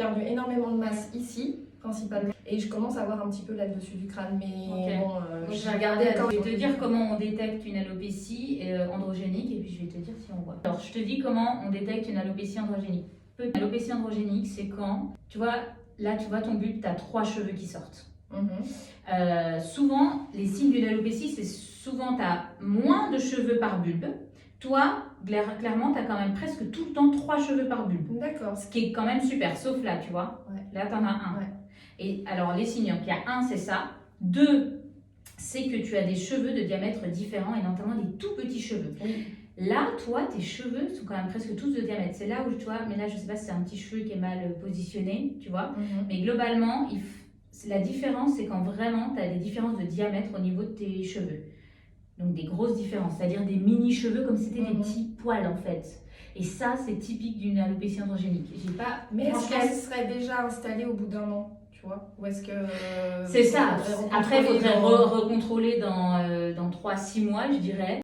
perdu énormément de masse ici, principalement. Et je commence à avoir un petit peu là dessus du crâne. Mais bon, Donc, je vais regarder. Je vais te dire comment on détecte une alopécie androgénique et puis je vais te dire si on voit. Alors, je te dis comment on détecte une alopécie androgénique. L'alopécie androgénique, c'est quand, tu vois, là, tu vois ton bulbe, tu as 3 cheveux qui sortent. Souvent, les signes d'une alopécie, c'est souvent tu as moins de cheveux par bulbe. Toi, clairement, tu as quand même presque tout le temps 3 cheveux par bulbe. D'accord. Ce qui est quand même super, sauf là, tu vois. Ouais. Là, tu en as un. Ouais. Et alors, les signes, il y a un, c'est ça. 2, c'est que tu as des cheveux de diamètre différent et notamment des tout petits cheveux. Oui. Là, toi, tes cheveux sont quand même presque tous de diamètre. C'est là où, tu vois, mais là, je sais pas si c'est un petit cheveu qui est mal positionné, tu vois. Mais globalement, la différence, c'est quand vraiment tu as des différences de diamètre au niveau de tes cheveux. Donc des grosses différences, c'est-à-dire des mini-cheveux comme si c'était des petits poils en fait. Et ça, c'est typique d'une alopécie androgénique. Mais est-ce qu'elle serait déjà installée au bout d'un an, tu vois? Ou est-ce que... c'est ça. Après, il faudrait recontrôler dans 3-6 mois, je dirais.